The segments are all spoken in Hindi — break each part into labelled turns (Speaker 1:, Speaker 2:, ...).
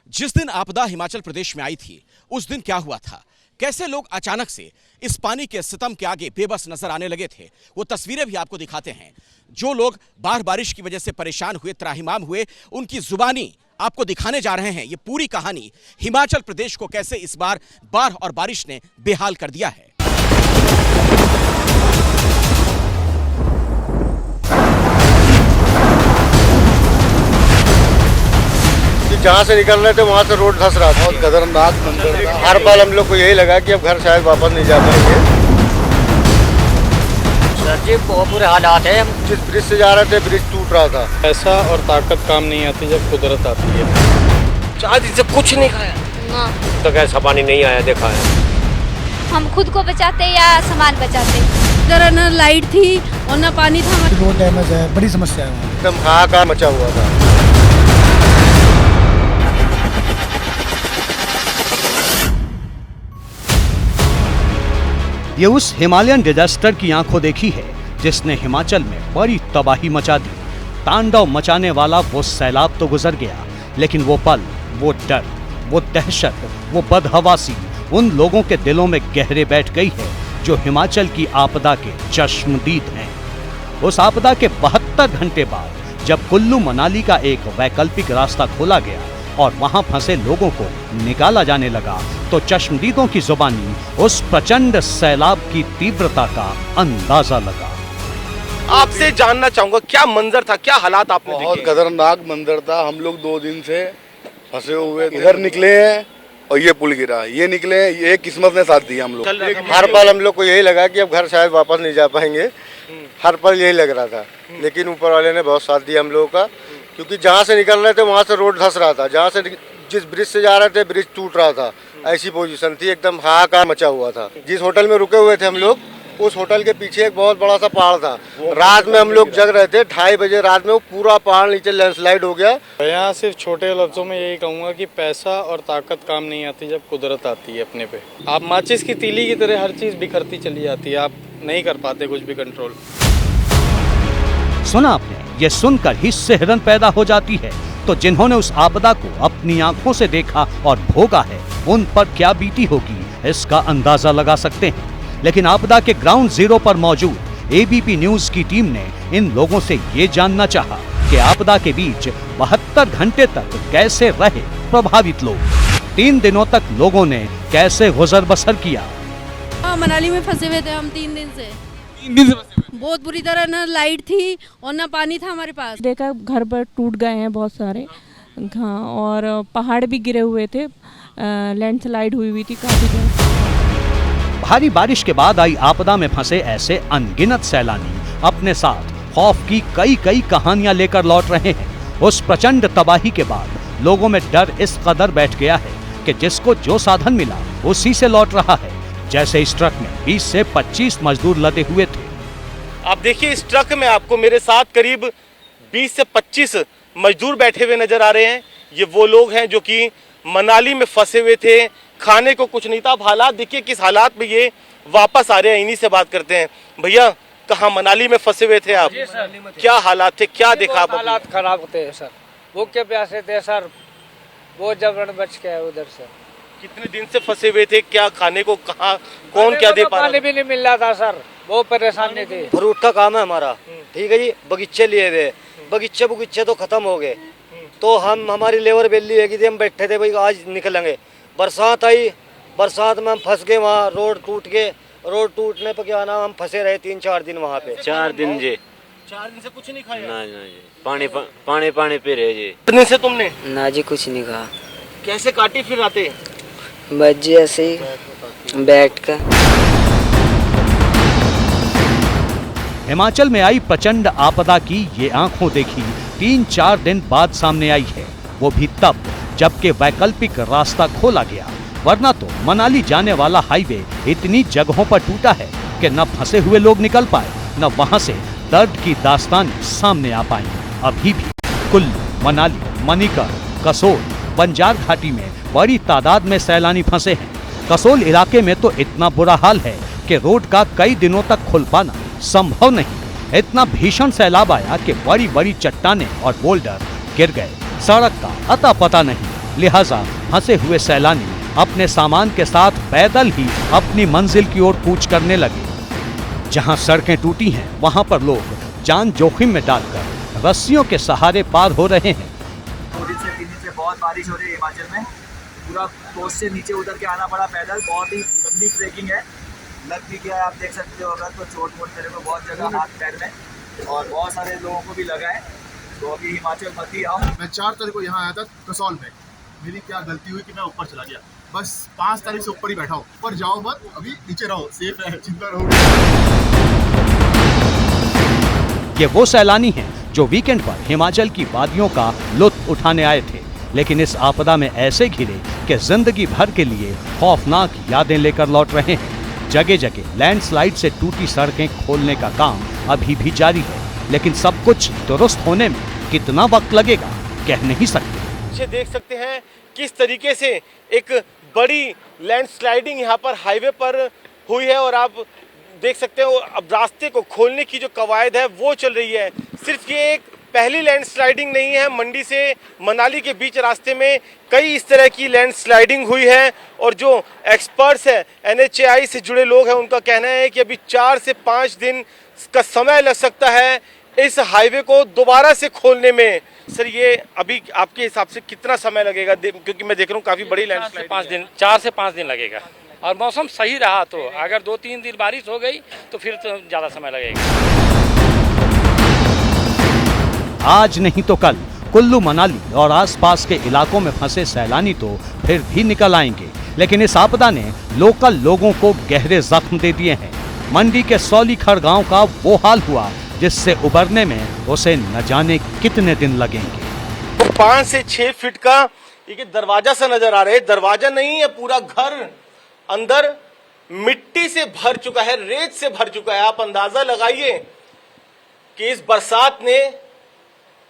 Speaker 1: जिस दिन आपदा हिमाचल प्रदेश में आई थी, उस दिन क्या हुआ था, कैसे लोग अचानक से इस पानी के सितम के आगे बेबस नजर आने लगे थे, वो तस्वीरें भी आपको दिखाते हैं। जो लोग बाढ़ बारिश की वजह से परेशान हुए, त्राहिमाम हुए, उनकी जुबानी आपको दिखाने जा रहे हैं ये पूरी कहानी हिमाचल प्रदेश को कैसे इस बार बाढ़ और बारिश ने बेहाल कर दिया है।
Speaker 2: जहाँ से निकल रहे थे वहाँ से रोड धंस रहा था। बहुत खतरनाक मंजर था। हर पल हम लोग को यही लगा कि अब घर शायद वापस नहीं जा पाएंगे।
Speaker 3: सर जी बहुत बुरे हालात है। हम
Speaker 2: जिस ब्रिज से जा रहे थे ब्रिज टूट रहा था।
Speaker 4: पैसा और ताकत काम नहीं आती जब कुदरत आती है।
Speaker 3: 4 दिन से कुछ नहीं खाया
Speaker 5: ना,
Speaker 3: तो कैसा पानी नहीं आया देखा है।
Speaker 5: हम खुद को बचाते या सामान बचाते।
Speaker 6: इधर न लाइट थी और न पानी था।
Speaker 7: रोड डैमेज है, बड़ी समस्या है।
Speaker 2: एकदम हाहाकार मचा हुआ था।
Speaker 8: ये उस हिमालयन डिजास्टर की आंखों देखी है जिसने हिमाचल में बड़ी तबाही मचा दी। तांडव मचाने वाला वो सैलाब तो गुजर गया, लेकिन वो पल, वो डर, वो दहशत, वो बदहवासी उन लोगों के दिलों में गहरे बैठ गई है जो हिमाचल की आपदा के चश्मदीद हैं। उस आपदा के 72 घंटे बाद जब कुल्लू मनाली का एक वैकल्पिक रास्ता खोला गया और वहां फंसे लोगों को निकाला जाने लगा, तो चश्मदीदों की जुबानी उस प्रचंड सैलाब की तीव्रता का अंदाजा लगा।
Speaker 9: आपसे जानना चाहूंगा क्या मंजर था, क्या हालात आपने देखे?
Speaker 2: बहुत खतरनाक मंजर था। हम लोग 2 दिन से फंसे हुए इधर निकले हैं और ये पुल गिरा, ये निकले, ये किस्मत ने साथ दिया हम लोग। हर पल हम लोग को यही लगा कि अब घर शायद वापस नहीं जा पाएंगे। हर पल यही लग रहा था, लेकिन ऊपर वाले ने बहुत साथ दिया हम लोगों का, क्योंकि जहाँ से निकल रहे थे वहाँ से रोड धंस रहा था। जहाँ से जिस ब्रिज से जा रहे थे ब्रिज टूट रहा था। ऐसी पोजीशन थी, एकदम हाहाकार मचा हुआ था। जिस होटल में रुके हुए थे हम लोग, उस होटल के पीछे एक बहुत बड़ा सा पहाड़ था। रात में हम लोग जग रहे थे, 2:30 बजे रात में वो पूरा पहाड़ नीचे लैंडस्लाइड हो गया।
Speaker 4: यहाँ सिर्फ छोटे लफ्जों में यही कहूँगा कि पैसा और ताकत काम नहीं आती जब कुदरत आती है अपने पे। आप माचिस की तीली की तरह हर चीज बिखरती चली जाती है, आप नहीं कर पाते कुछ भी कंट्रोल।
Speaker 8: सुना आपने, ये सुनकर ही सिहरन पैदा हो जाती है। तो जिन्होंने उस आपदा को अपनी आंखों से देखा और भोगा है, उन पर क्या बीती होगी इसका अंदाजा लगा सकते हैं। लेकिन आपदा के ग्राउंड जीरो पर मौजूद एबीपी न्यूज की टीम ने इन लोगों से ये जानना चाहा कि आपदा के बीच 72 घंटे तक कैसे रहे प्रभावित लोग। 3 दिनों तक लोगों ने कैसे गुजर बसर किया।
Speaker 6: मनाली में फंसे हुए थे हम 3 दिन से। बहुत बुरी तरह न लाइट थी और न पानी था हमारे पास।
Speaker 10: देखा घर पर टूट गए हैं बहुत सारे, हाँ, और पहाड़ भी गिरे हुए थे, लैंडस्लाइड हुई थी काफी देर।
Speaker 8: भारी बारिश के बाद आई आपदा में फंसे ऐसे अनगिनत सैलानी अपने साथ खौफ की कई कहानियां लेकर लौट रहे हैं। उस प्रचंड तबाही के बाद लोगों में डर इस कदर बैठ गया है कि जिसको जो साधन मिला उसी से लौट रहा है। जैसे इस ट्रक में 20 से 25 मजदूर लदे हुए थे।
Speaker 9: आप देखिए इस ट्रक में आपको मेरे साथ करीब 20 से 25 मजदूर बैठे हुए नजर आ रहे हैं। ये वो लोग हैं जो कि मनाली में फंसे हुए थे, खाने को कुछ नहीं था। अब हालात देखिए किस हालात में ये वापस आ रहे हैं। इन्हीं से बात करते हैं। भैया, कहाँ मनाली में फंसे हुए थे आप? क्या हालात थे, क्या देखा आप?
Speaker 3: हालात खराब थे सर, भूखे प्यासे थे सर, वो जबरन बच गए उधर से।
Speaker 9: कितने दिन से फंसे हुए थे? क्या खाने को कहाँ कौन क्या दे पा रहा?
Speaker 3: पानी भी नहीं मिल रहा था सर, बहुत परेशानी थी।
Speaker 11: फ्रूट का काम है हमारा, ठीक है जी। बगीचे लिए थे, बगीचे तो खत्म हो गए, तो हमारी लेबर बेली है कि हम बैठे थे भाई आज निकलेंगे। बरसात आई, बरसात में हम फंस गए वहाँ। रोड टूटने पर क्या नाम, हम फंसे रहे 3-4 दिन वहाँ पे।
Speaker 3: 4 दिन जी।
Speaker 9: 4 दिन से कुछ नहीं खाया?
Speaker 3: नहीं जी, पानी पी रहे जी।
Speaker 9: कितने से तुमने?
Speaker 11: ना जी कुछ नहीं कहा।
Speaker 9: कैसे काटी फिर आते?
Speaker 11: बस जी ऐसे ही बैठ कर।
Speaker 8: हिमाचल में आई प्रचंड आपदा की ये आंखों देखी 3-4 दिन बाद सामने आई है, वो भी तब जबकि वैकल्पिक रास्ता खोला गया। वरना तो मनाली जाने वाला हाईवे इतनी जगहों पर टूटा है कि न फंसे हुए लोग निकल पाए, न वहां से दर्द की दास्तान सामने आ पाई। अभी भी कुल्लू, मनाली, मणिकर्ण, कसोल, बंजार घाटी में बड़ी तादाद में सैलानी फंसे हैं। कसोल इलाके में तो इतना बुरा हाल है कि रोड का कई दिनों तक खुल पाना संभव नहीं। इतना भीषण सैलाब आया कि बड़ी बड़ी चट्टानें और बोल्डर गिर गए। सड़क का अता पता नहीं। लिहाजा फंसे हुए सैलानी अपने सामान के साथ पैदल ही अपनी मंजिल की ओर कूच करने लगे। जहां सड़कें टूटी हैं, वहां पर लोग जान जोखिम में डालकर रस्सियों के सहारे पार हो रहे हैं।
Speaker 12: 2 दिन से 3 दिन से बहुत बारिश हो रही है हिमाचल में। पूरा कोस्ट से नीचे उतर के आना पड़ा पैदल। बहुत ही गंदी ट्रेकिंग है। लग भी गया, आप देख सकते हो। अगर तो चोट वोट मेरे को बहुत जगह हाथ पैर में, और बहुत सारे लोगों को भी लगा है। तो अभी हिमाचल मत ही आओ।
Speaker 2: मैं 4 तारीख को यहाँ आया था कसौल में। मेरी क्या गलती हुई कि मैं ऊपर चला गया। बस 5 तारीख से ऊपर ही बैठा हूँ। ऊपर जाओ मत, अभी नीचे रहो, सेफ है, चिंता रहो।
Speaker 8: ये वो सैलानी हैं जो वीकेंड पर हिमाचल की वादियों का लुत्फ उठाने आए थे, लेकिन इस आपदा में ऐसे घिरे कि जिंदगी भर के लिए खौफनाक यादें लेकर लौट रहे हैं। जगह जगह लैंडस्लाइड से टूटी सड़कें खोलने का काम अभी भी जारी है, लेकिन सब कुछ दुरुस्त होने में कितना वक्त लगेगा कह नहीं सकते।
Speaker 9: देख सकते हैं किस तरीके से एक बड़ी लैंडस्लाइडिंग यहाँ पर हाईवे पर हुई है, और आप देख सकते हो अब रास्ते को खोलने की जो कवायद है वो चल रही है। सिर्फ ये एक पहली लैंडस्लाइडिंग नहीं है। मंडी से मनाली के बीच रास्ते में कई इस तरह की लैंडस्लाइडिंग हुई है, और जो एक्सपर्ट्स हैं, NHAI से जुड़े लोग हैं, उनका कहना है कि अभी 4 से 5 दिन का समय लग सकता है इस हाईवे को दोबारा से खोलने में। सर, ये अभी आपके हिसाब से कितना समय लगेगा? क्योंकि मैं देख रहा हूँ काफी बड़ी लैंडस्लाइड।
Speaker 13: 4 से 5 दिन लगेगा, और मौसम सही रहा तो। अगर 2-3 दिन बारिश हो गई तो फिर तो ज्यादा समय लगेगा।
Speaker 8: आज नहीं तो कल कुल्लू मनाली और आसपास के इलाकों में फंसे सैलानी तो फिर भी निकल आएंगे, लेकिन इस आपदा ने लोकल लोगों को गहरे जख्म दे दिए हैं। मंडी के सौलीखड़ गांव का वो हाल हुआ जिससे उबरने में उसे न जाने कितने दिन लगेंगे।
Speaker 9: तो 5 से 6 फीट का ये दरवाजा सा नजर आ रहा है। दरवाजा नहीं है, पूरा घर अंदर मिट्टी से भर चुका है, रेत से भर चुका है। आप अंदाजा लगाइए कि इस बरसात ने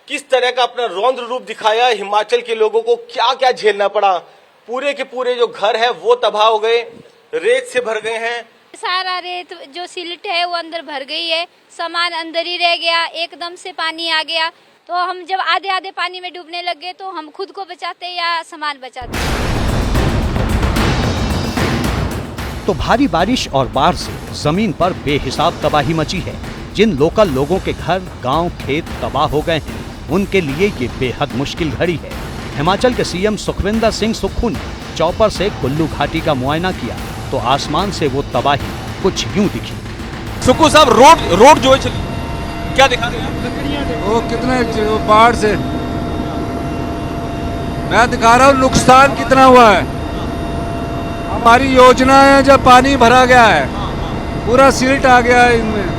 Speaker 9: किस तरह का अपना रौद्र रूप दिखाया। हिमाचल के लोगों को क्या क्या झेलना पड़ा। पूरे के पूरे जो घर है वो तबाह हो गए, रेत से भर गए हैं।
Speaker 5: सारा रेत जो सिलट है वो अंदर भर गई है, सामान अंदर ही रह गया। एकदम से पानी आ गया, तो हम जब आधे आधे पानी में डूबने लग गए तो हम खुद को बचाते या सामान बचाते।
Speaker 8: तो भारी बारिश और बाढ़ से जमीन पर बेहिसाब तबाही मची है। जिन लोकल लोगों के घर, गांव, खेत तबाह हो गए हैं, उनके लिए ये बेहद मुश्किल घड़ी है। हिमाचल के CM सुखविंदर सिंह सुक्खू ने चौपर से कुल्लू घाटी का मुआयना किया तो आसमान से वो तबाही कुछ यूं दिखी।
Speaker 1: सुक्खू साहब, रोड जो है क्या दिखा रहे हैं?
Speaker 14: वो कितने बाढ़ से मैं दिखा रहा हूँ नुकसान कितना हुआ है। हमारी योजना है, जब पानी भरा गया है, पूरा सिल्ट आ गया है इनमें।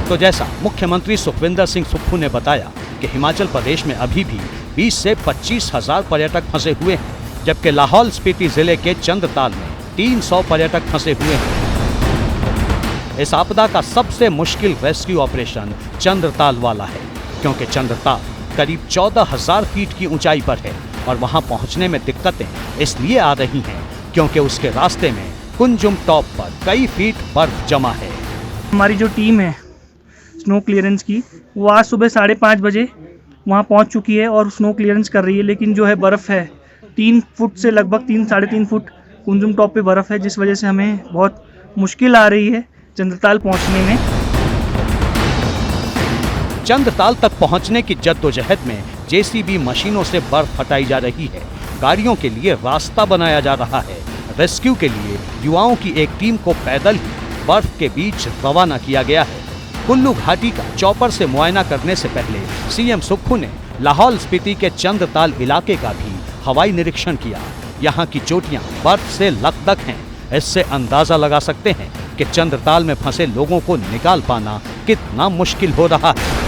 Speaker 8: तो जैसा मुख्यमंत्री सुखविंदर सिंह सुक्खू ने बताया कि हिमाचल प्रदेश में अभी भी 20 से 25 हजार पर्यटक फंसे हुए हैं, जबकि लाहौल स्पीति जिले के चंद्रताल में 300 पर्यटक फंसे हुए हैं। इस आपदा का सबसे मुश्किल रेस्क्यू ऑपरेशन चंद्रताल वाला है, क्योंकि चंद्रताल करीब 14,000 फीट की ऊंचाई पर है और वहां पहुंचने में दिक्कतें इसलिए आ रही हैं क्योंकि उसके रास्ते में कुंजुम टॉप पर कई फीट बर्फ जमा है।
Speaker 15: हमारी जो टीम है स्नो क्लियरेंस की, वो आज सुबह 5:30 बजे वहाँ पहुँच चुकी है और स्नो क्लियरेंस कर रही है, लेकिन जो है बर्फ़ है 3 फुट से लगभग 3-3.5 फुट कुंजुम टॉप पे बर्फ़ है, जिस वजह से हमें बहुत मुश्किल आ रही है चंद्रताल पहुँचने में।
Speaker 8: चंद्रताल तक पहुँचने की जद्दोजहद में JCB मशीनों से बर्फ हटाई जा रही है, गाड़ियों के लिए रास्ता बनाया जा रहा है। रेस्क्यू के लिए युवाओं की एक टीम को पैदल ही बर्फ के बीच रवाना किया गया है। कुल्लू घाटी का चौपर से मुआयना करने से पहले CM सुक्खू ने लाहौल स्पीति के चंद्रताल इलाके का भी हवाई निरीक्षण किया। यहाँ की चोटियाँ बर्फ से लकदक हैं। इससे अंदाजा लगा सकते हैं कि चंद्रताल में फंसे लोगों को निकाल पाना कितना मुश्किल हो रहा है।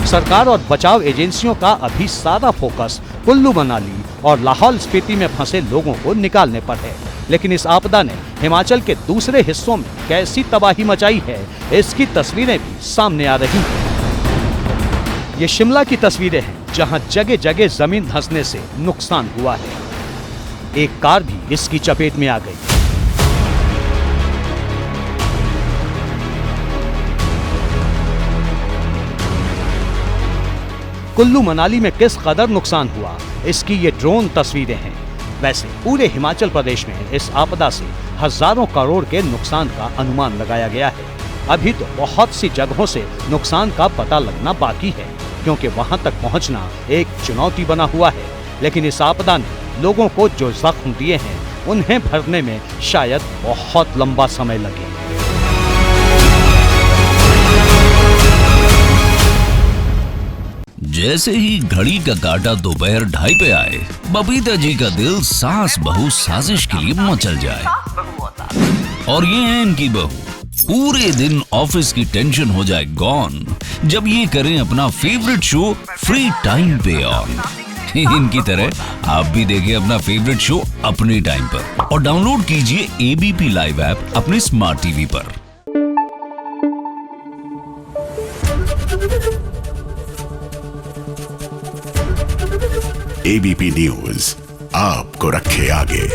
Speaker 8: सरकार और बचाव एजेंसियों का अभी सारा फोकस कुल्लू मनाली और लाहौल स्पीति में फंसे लोगों को निकालने पर है, लेकिन इस आपदा ने हिमाचल के दूसरे हिस्सों में कैसी तबाही मचाई है, इसकी तस्वीरें भी सामने आ रही हैं। ये शिमला की तस्वीरें हैं, जहां जगह जगह जमीन धंसने से नुकसान हुआ है। एक कार भी इसकी चपेट में आ गई। कुल्लू मनाली में किस कदर नुकसान हुआ, इसकी ये ड्रोन तस्वीरें हैं। वैसे पूरे हिमाचल प्रदेश में इस आपदा से हजारों करोड़ के नुकसान का अनुमान लगाया गया है। अभी तो बहुत सी जगहों से नुकसान का पता लगना बाकी है, क्योंकि वहां तक पहुंचना एक चुनौती बना हुआ है। लेकिन इस आपदा ने लोगों को जो जख्म दिए हैं, उन्हें भरने में शायद बहुत लंबा समय लगे।
Speaker 16: जैसे ही घड़ी का काटा दोपहर 2:30 पे आए, बबीता जी का दिल सास बहू साजिश के लिए मचल जाए। और ये है इनकी बहू, पूरे दिन ऑफिस की टेंशन हो जाए गॉन जब ये करें अपना फेवरेट शो फ्री टाइम पे ऑन। इनकी तरह आप भी देखें अपना फेवरेट शो अपने टाइम पर और डाउनलोड कीजिए एबीपी लाइव ऐप अपने स्मार्ट टीवी पर।
Speaker 17: एबीपी न्यूज आपको रखे आगे।